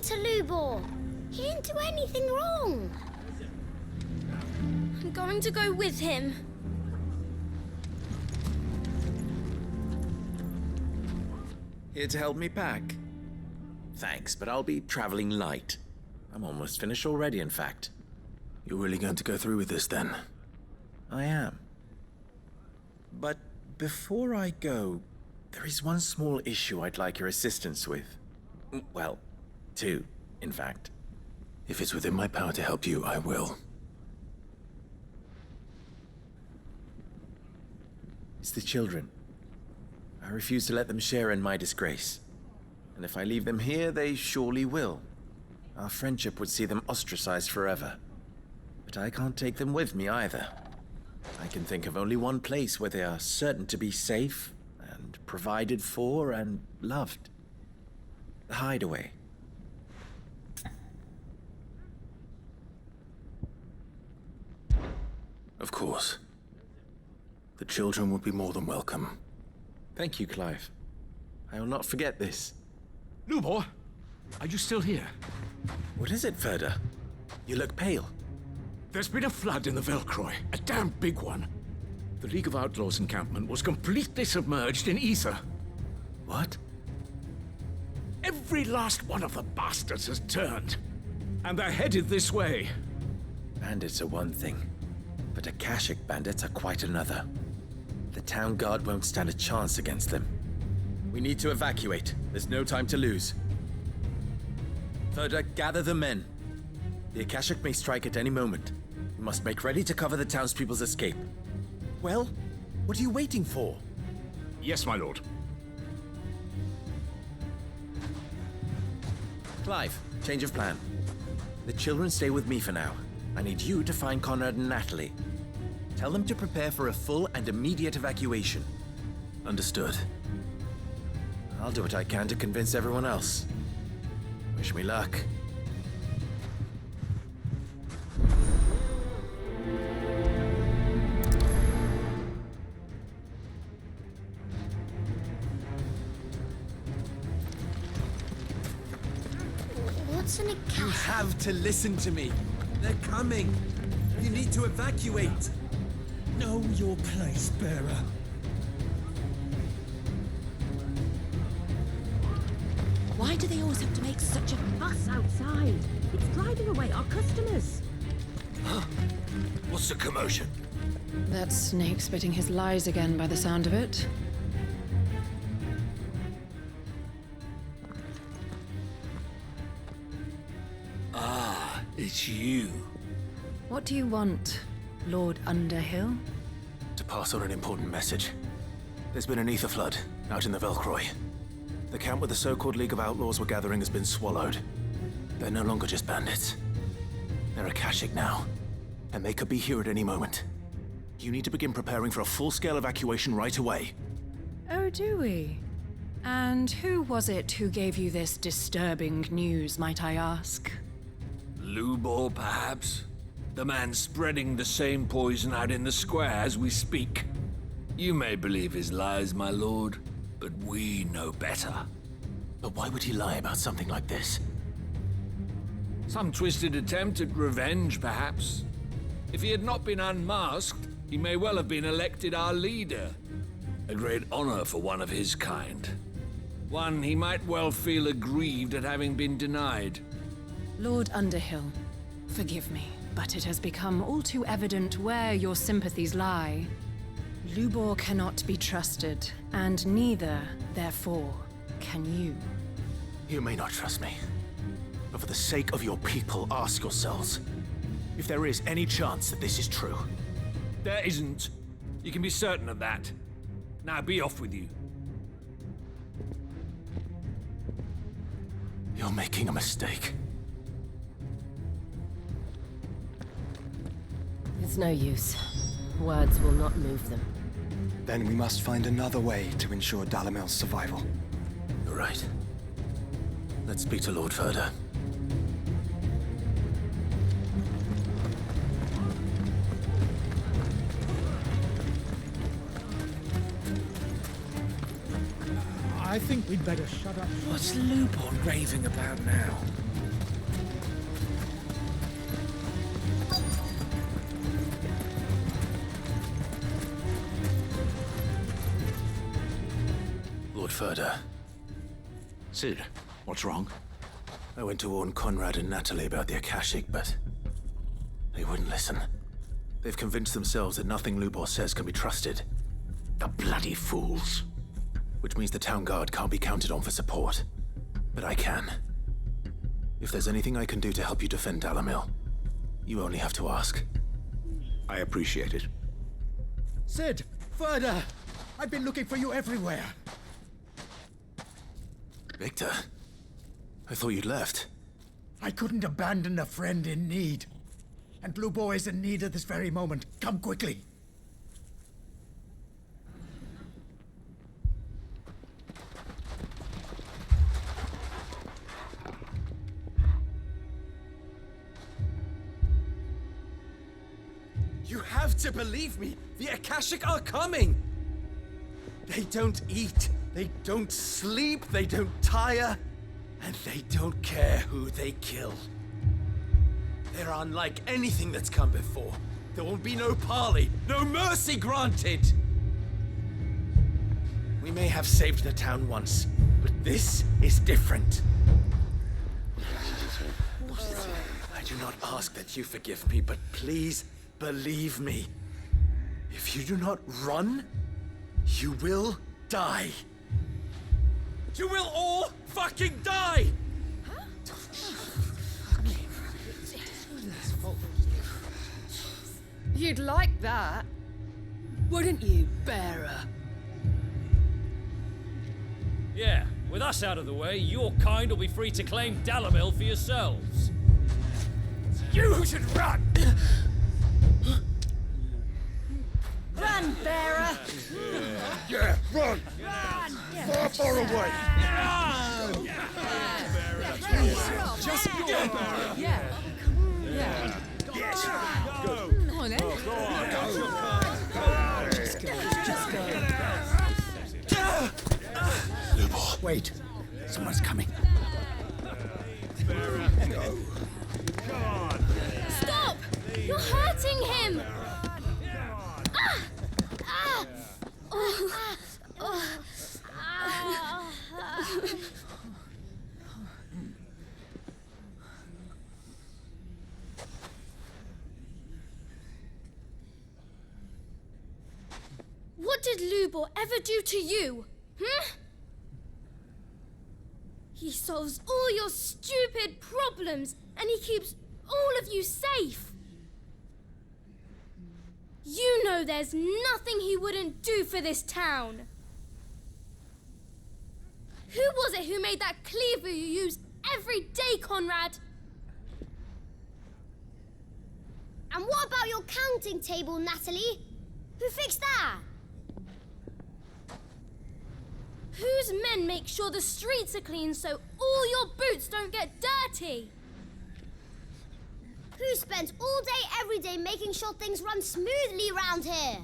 to Lubor? He didn't do anything wrong. I'm going to go with him. Here to help me pack? Thanks, but I'll be traveling light. I'm almost finished already, in fact. You're really going to go through with this, then? I am. But before I go, there is one small issue I'd like your assistance with. Well, two, in fact. If it's within my power to help you, I will. It's the children. I refuse to let them share in my disgrace. And if I leave them here, they surely will. Our friendship would see them ostracized forever. But I can't take them with me either. I can think of only one place where they are certain to be safe, and provided for, and loved. The Hideaway. Of course. The children would be more than welcome. Thank you, Clive. I will not forget this. Lubor, are you still here? What is it, Ferda? You look pale. There's been a flood in the Velcroy, a damn big one. The League of Outlaws encampment was completely submerged in ether. What? Every last one of the bastards has turned, and they're headed this way. Bandits are one thing, but Akashic bandits are quite another. The town guard won't stand a chance against them. We need to evacuate. There's no time to lose. Ferda, gather the men. The Akashic may strike at any moment. We must make ready to cover the townspeople's escape. Well, what are you waiting for? Yes, my lord. Clive, change of plan. The children stay with me for now. I need you to find Conrad and Natalie. Tell them to prepare for a full and immediate evacuation. Understood. I'll do what I can to convince everyone else. Wish me luck. What's an You Akashic? have to listen to me. They're coming. You need to evacuate. Know your place, bearer. Why do they always have to make such a fuss outside? It's driving away our customers. What's the commotion? That snake spitting his lies again by the sound of it. Ah, it's you. What do you want, Lord Underhill? To pass on an important message. There's been an ether flood out in the Velcroy. The camp where the so-called League of Outlaws were gathering has been swallowed. They're no longer just bandits. They're Akashic now, and they could be here at any moment. You need to begin preparing for a full-scale evacuation right away. Oh, do we? And who was it who gave you this disturbing news, might I ask? Lubor, perhaps? The man spreading the same poison out in the square as we speak. You may believe his lies, my lord, but we know better. But why would he lie about something like this? Some twisted attempt at revenge, perhaps. If he had not been unmasked, he may well have been elected our leader. A great honor for one of his kind. One he might well feel aggrieved at having been denied. Lord Underhill, forgive me, but it has become all too evident where your sympathies lie. Lubor cannot be trusted, and neither, therefore, can you. You may not trust me, but for the sake of your people, ask yourselves if there is any chance that this is true. There isn't. You can be certain of that. Now be off with you. You're making a mistake. It's no use. Words will not move them. Then we must find another way to ensure Dalamel's survival. You're right. Let's speak to Lord Ferda. I think we'd better shut up. What's Lubor raving about now? Lord Furder, Sid, what's wrong? I went to warn Conrad and Natalie about the Akashic, but they wouldn't listen. They've convinced themselves that nothing Lubor says can be trusted. The bloody fools. Which means the town guard can't be counted on for support. But I can. If there's anything I can do to help you defend Dalamil, you only have to ask. I appreciate it. Sid! Further! I've been looking for you everywhere. Victor? I thought you'd left. I couldn't abandon a friend in need. And Lubor is in need at this very moment. Come quickly. You have to believe me. The Akashic are coming. They don't eat, they don't sleep, they don't tire, and they don't care who they kill. They're unlike anything that's come before. There will be no parley, no mercy granted. We may have saved the town once, but this is different. I do not ask that you forgive me, but please believe me. If you do not run, you will die. You will all fucking die! You'd like that, wouldn't you, bearer? Yeah, with us out of the way, your kind will be free to claim Dalamil for yourselves. You should run! Run, bearer! Yeah, run! Far, far away! Just go, bearer. Yeah. Yeah. Go! Come on, then. Just go. Lubor, wait. Someone's coming. Stop! You're hurting him! What did Lubor ever do to you? He solves all your stupid problems and he keeps all of you safe. You know there's nothing he wouldn't do for this town. Who was it who made that cleaver you use every day, Conrad? And what about your counting table, Natalie? Who fixed that? Whose men make sure the streets are clean so all your boots don't get dirty? Who spends all day, every day making sure things run smoothly around here?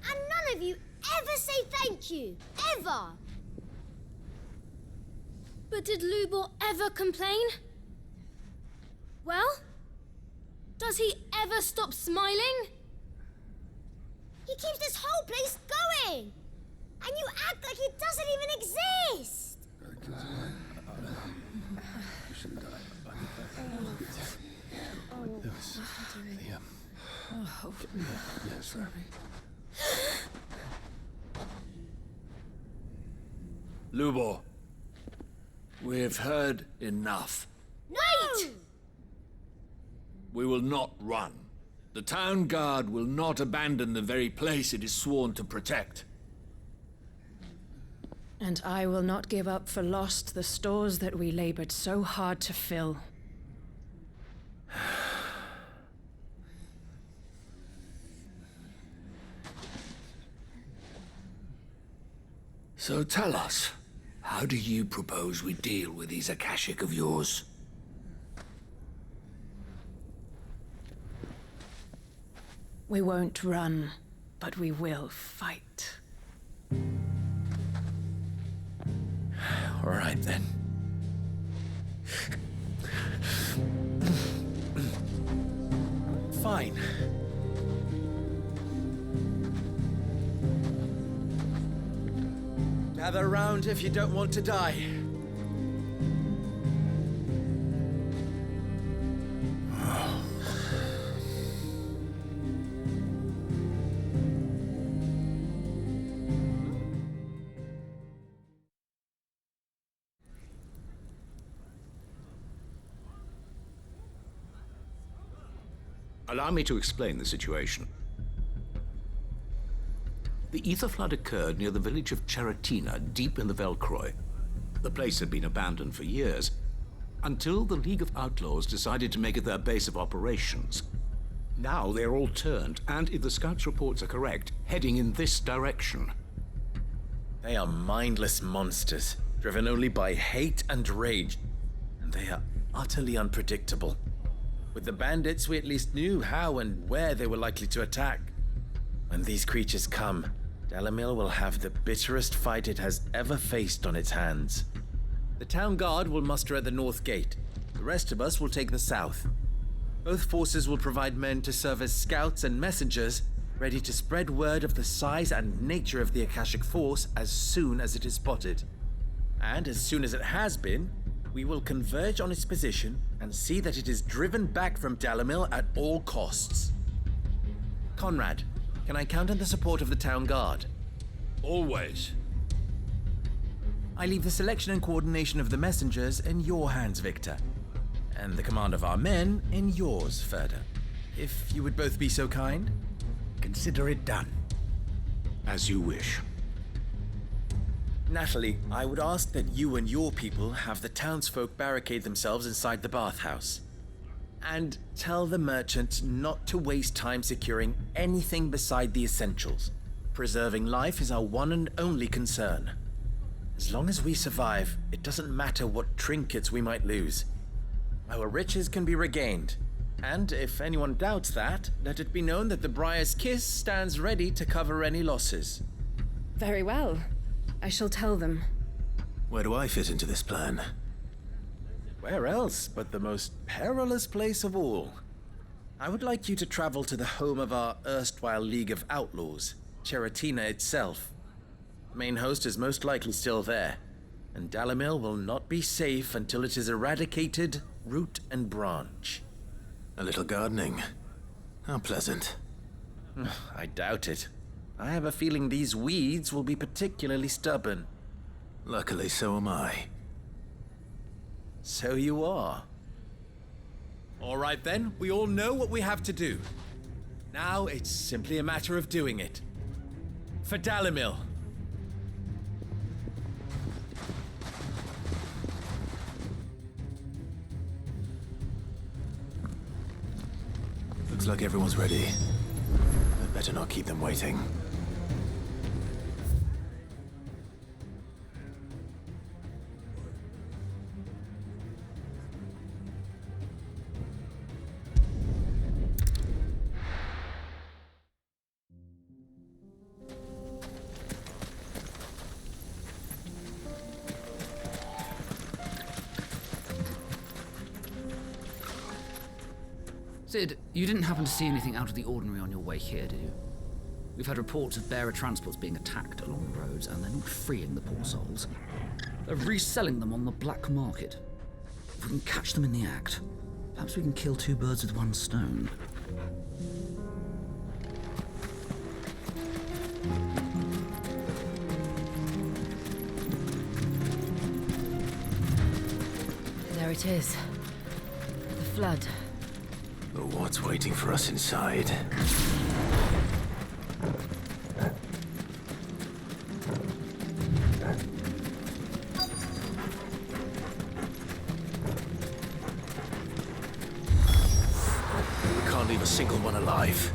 And none of you ever say thank you, ever. But did Lubor ever complain? Well, does he ever stop smiling? He keeps this whole place going. And you act like it doesn't even exist. Lubor, we've heard enough. Wait! We will not run. The town guard will not abandon the very place it is sworn to protect. And I will not give up for lost the stores that we labored so hard to fill. So tell us, how do you propose we deal with these Akashic of yours? We won't run, but we will fight. All right then. Fine. Gather round if you don't want to die. Allow me to explain the situation. The ether flood occurred near the village of Cheratina, deep in the Velcroy. The place had been abandoned for years, until the League of Outlaws decided to make it their base of operations. Now they're all turned, and if the scouts' reports are correct, heading in this direction. They are mindless monsters, driven only by hate and rage, and they are utterly unpredictable. With the bandits, we at least knew how and where they were likely to attack. When these creatures come, Dalamil will have the bitterest fight it has ever faced on its hands. The town guard will muster at the north gate. The rest of us will take the south. Both forces will provide men to serve as scouts and messengers, ready to spread word of the size and nature of the Akashic Force as soon as it is spotted. And as soon as it has been, we will converge on its position and see that it is driven back from Dalamil at all costs. Conrad, can I count on the support of the town guard? Always. I leave the selection and coordination of the messengers in your hands, Victor. And the command of our men in yours, Ferda. If you would both be so kind. Consider it done. As you wish. Natalie, I would ask that you and your people have the townsfolk barricade themselves inside the bathhouse. And tell the merchant not to waste time securing anything beside the essentials. Preserving life is our one and only concern. As long as we survive, it doesn't matter what trinkets we might lose. Our riches can be regained. And if anyone doubts that, let it be known that the Briar's Kiss stands ready to cover any losses. Very well. I shall tell them. Where do I fit into this plan? Where else but the most perilous place of all? I would like you to travel to the home of our erstwhile League of Outlaws, Cheratina itself. The main host is most likely still there, and Dalamil will not be safe until it is eradicated, root and branch. A little gardening. How pleasant. I doubt it. I have a feeling these weeds will be particularly stubborn. Luckily, so am I. So you are. All right then, we all know what we have to do. Now it's simply a matter of doing it. For Dalamil. Looks like everyone's ready. I'd better not keep them waiting. Sid, you didn't happen to see anything out of the ordinary on your way here, did you? We've had reports of bearer transports being attacked along the roads, and they're not freeing the poor souls. They're reselling them on the black market. If we can catch them in the act, perhaps we can kill two birds with one stone. There it is. The flood. But what's waiting for us inside? We can't leave a single one alive.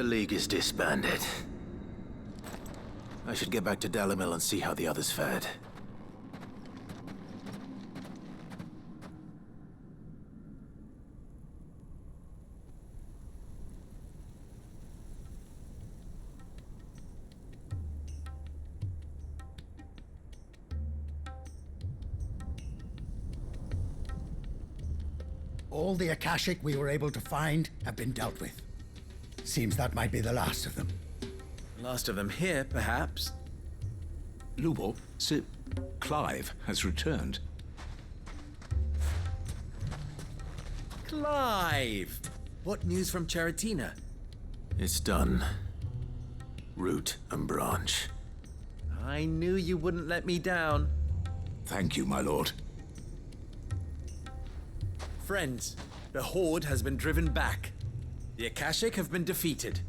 League is disbanded. I should get back to Dalimil and see how the others fared. All the Akashic we were able to find have been dealt with. Seems that might be the last of them. Last of them here, perhaps. Lubor, Sir Clive has returned. Clive! What news from Charatina? It's done. Root and branch. I knew you wouldn't let me down. Thank you, my lord. Friends, the Horde has been driven back. The Akashic have been defeated.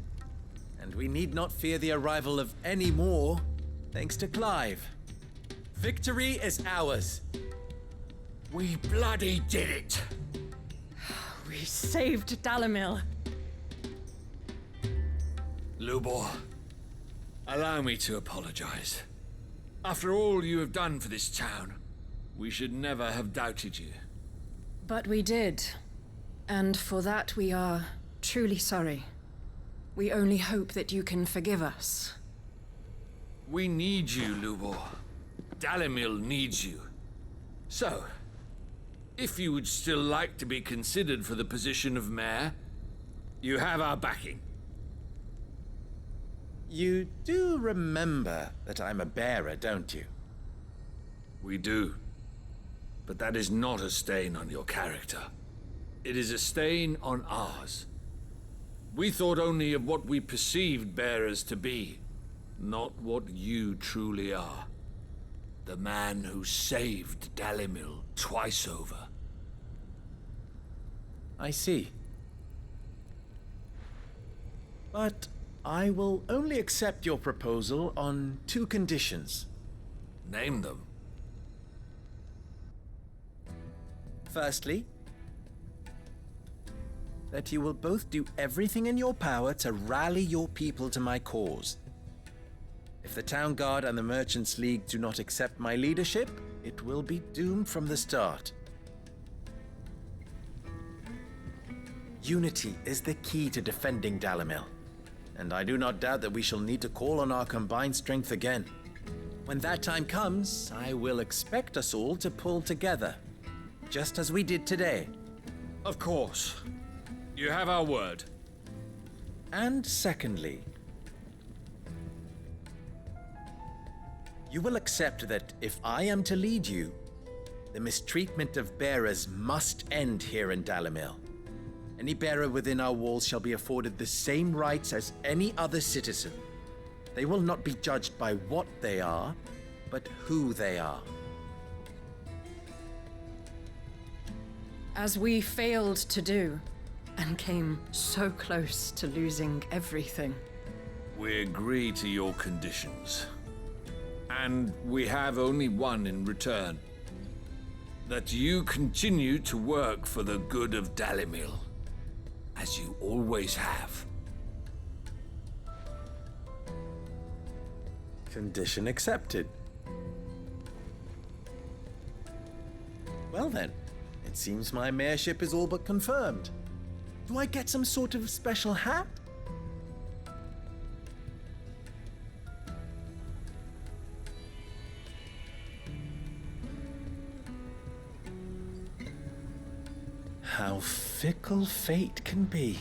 And we need not fear the arrival of any more, thanks to Clive. Victory is ours. We bloody did it! We saved Dalimil. Lubor, allow me to apologize. After all you have done for this town, we should never have doubted you. But we did. And for that we are truly sorry. We only hope that you can forgive us. We need you, Lubor. Dalimil needs you. So, if you would still like to be considered for the position of mayor, you have our backing. You do remember that I'm a bearer, don't you? We do. But that is not a stain on your character. It is a stain on ours. We thought only of what we perceived bearers to be, not what you truly are. The man who saved Dalimil twice over. I see. But I will only accept your proposal on 2 conditions. Name them. Firstly, that you will both do everything in your power to rally your people to my cause. If the Town Guard and the Merchants League do not accept my leadership, it will be doomed from the start. Unity is the key to defending Dalimil, and I do not doubt that we shall need to call on our combined strength again. When that time comes, I will expect us all to pull together, just as we did today. Of course. You have our word. And secondly, you will accept that if I am to lead you, the mistreatment of bearers must end here in Dalimil. Any bearer within our walls shall be afforded the same rights as any other citizen. They will not be judged by what they are, but who they are. As we failed to do, and came so close to losing everything. We agree to your conditions. And we have only one in return. That you continue to work for the good of Dalimil, as you always have. Condition accepted. Well then, it seems my mayorship is all but confirmed. Do I get some sort of special hat? How fickle fate can be.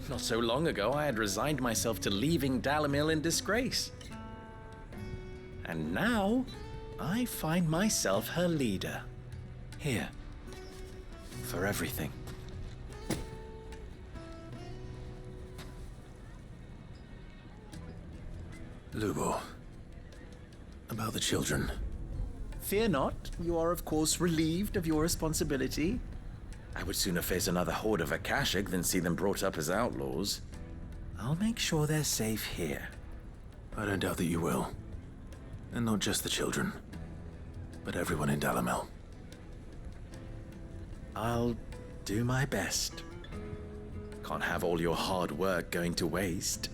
Not so long ago, I had resigned myself to leaving Dalimil in disgrace. And now, I find myself her leader. Here. For everything. Lubor. About the children. Fear not. You are, of course, relieved of your responsibility. I would sooner face another horde of Akashic than see them brought up as outlaws. I'll make sure they're safe here. I don't doubt that you will. And not just the children, but everyone in Dalimil. I'll do my best. Can't have all your hard work going to waste.